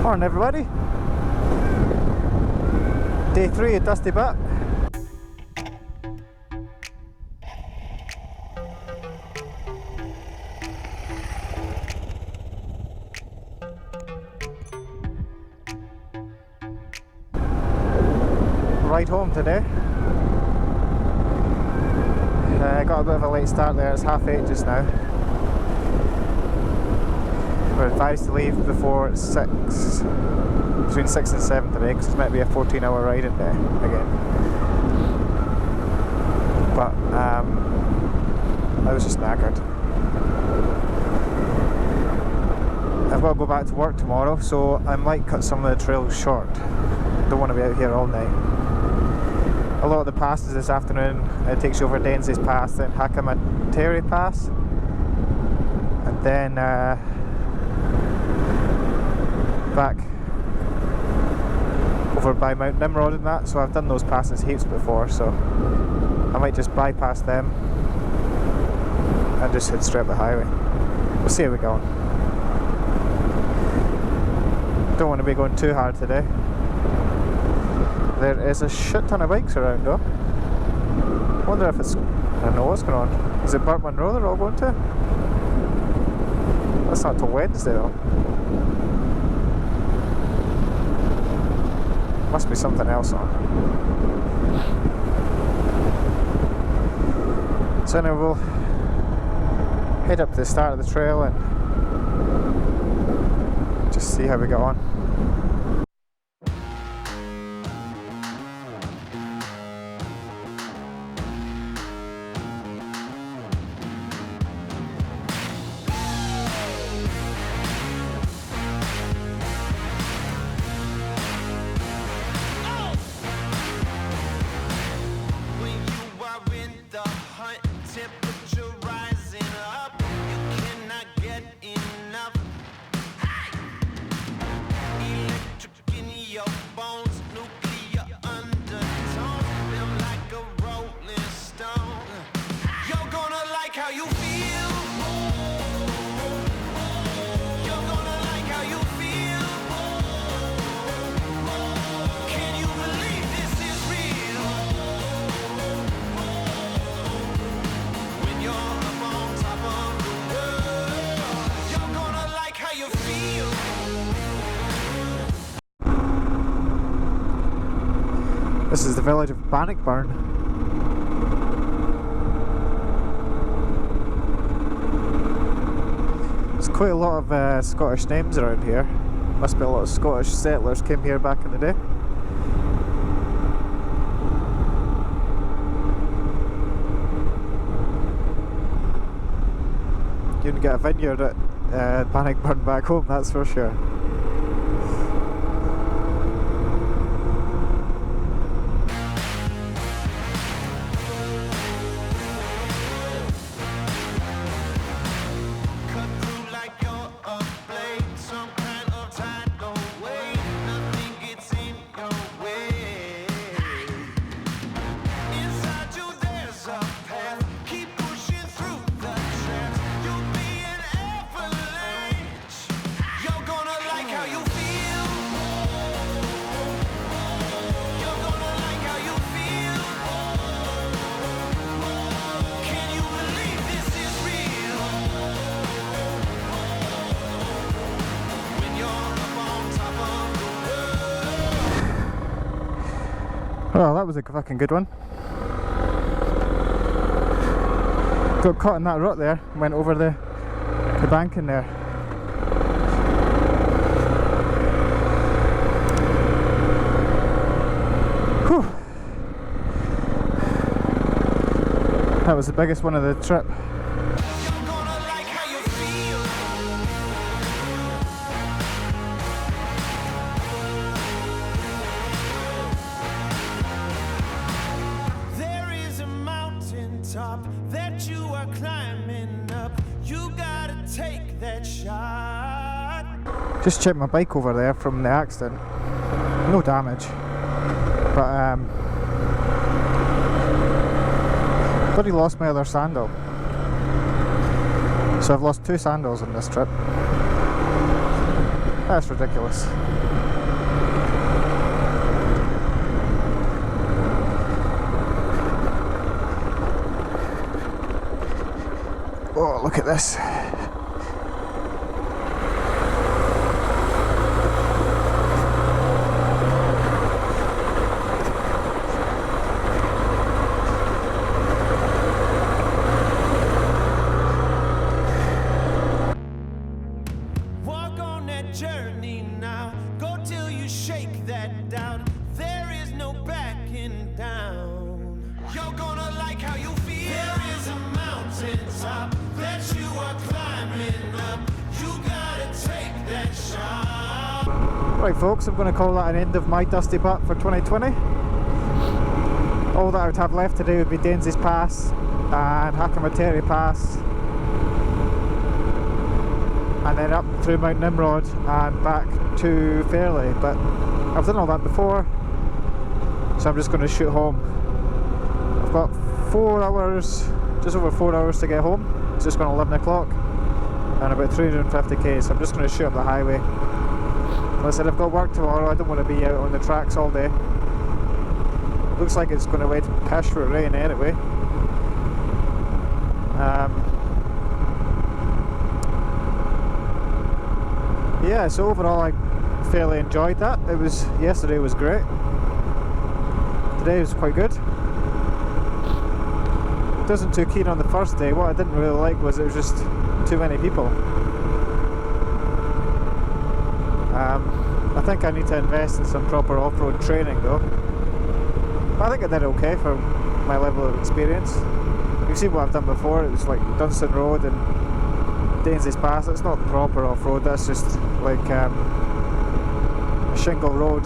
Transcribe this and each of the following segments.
Morning everybody. Day 3 of Dusty Butt. Ride home today. Got a bit of a late start there, it's 8:30 just now. We're advised to leave before 6, between 6 and 7 today, because it's meant to be a 14-hour riding day again. But I was just knackered. I've got to go back to work tomorrow, so I might cut some of the trails short. Don't want to be out here all night. A lot of the passes this afternoon, it takes you over Denzey's Pass, then Hakamateri Pass, and then back over by Mount Nimrod and that. So I've done those passes heaps before, so I might just bypass them and just head straight up the highway. We'll see how we go. Don't want to be going too hard today. There is a shit ton of bikes around though. I wonder if it's... I don't know what's going on. Is it Burtman Road they're all going to? That's not till Wednesday though. Must be something else on. So anyway, we'll head up to the start of the trail and just see how we get on. This is the village of Bannockburn. There's quite a lot of Scottish names around here. Must be a lot of Scottish settlers came here back in the day. You can get a vineyard at Bannockburn back home, that's for sure. Oh, that was a fucking good one. Got caught in that rut there, went over the bank in there. Whew. That was the biggest one of the trip. That you are climbing up, you gotta take that shot. Just chipped my bike over there from the accident. No damage, but bloody lost my other sandal. So I've lost 2 sandals on this trip. That's ridiculous. Oh, look at this. Walk on that journey now. Go till you shake that doubt. There is no backing down. You're gonna like how you feel. There is a mountain top that you are climbing up. You gotta take that shot. Right folks, I'm going to call that an end of my dusty butt for 2020. All that I would have left today would be Dainsey's Pass and Hakamateri Pass, and then up through Mount Nimrod and back to Fairley, but I've done all that before, so I'm just going to shoot home. I've got 4 hours, just over 4 hours to get home. It's just gone 11 o'clock and about 350k, so I'm just going to shoot up the highway. Like I said, I've got work tomorrow. I don't want to be out on the tracks all day. Looks like it's going to wait pish for rain anyway. Yeah, so overall I fairly enjoyed that. Yesterday was great. Today was quite good. Wasn't too keen on the first day. What I didn't really like was it was just too many people. I think I need to invest in some proper off-road training though. But I think I did okay for my level of experience. You've seen what I've done before. It was like Dunstan Road and Dainsey's Pass. It's not proper off-road, that's just like a shingle road.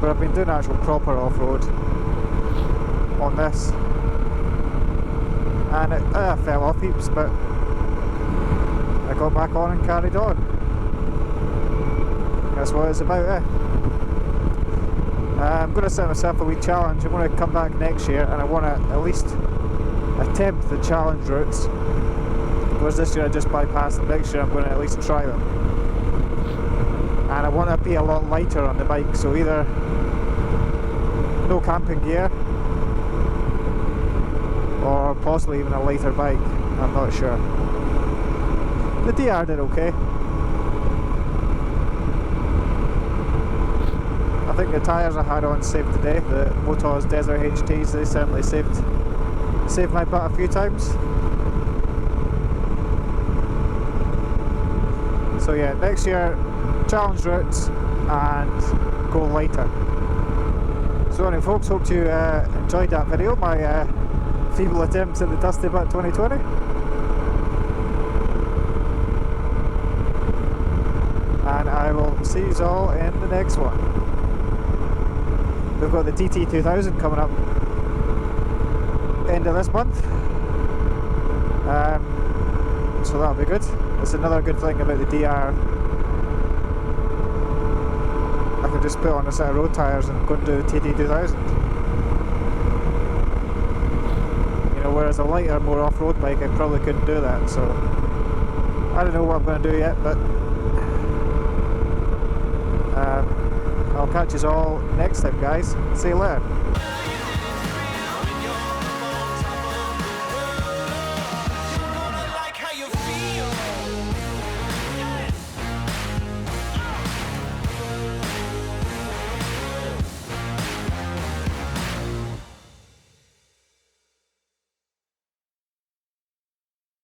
But I've been doing actual proper off-road on this. And it fell off heaps, but I got back on and carried on. That's what it's about, eh? I'm going to set myself a wee challenge. I'm going to come back next year and I want to at least attempt the challenge routes. Whereas this year I just bypassed them, next year I'm going to at least try them. And I want to be a lot lighter on the bike, so either no camping gear or possibly even a lighter bike, I'm not sure. The DR did okay. I think the tyres I had on saved the day. The Moto's Desert HTs, they certainly saved my butt a few times. So yeah, next year challenge routes and go lighter. So anyway folks, hope you enjoyed that video, my feeble attempts at the Dusty Butt 2020. And I will see you all in the next one. We've got the TT2000 coming up end of this month, so that'll be good. That's another good thing about the DR. I can just put on a set of road tyres and go and do the TT2000. You know, whereas a lighter, more off-road bike, I probably couldn't do that. So I don't know what I'm going to do yet, but I'll catch you all next time, guys. See you later.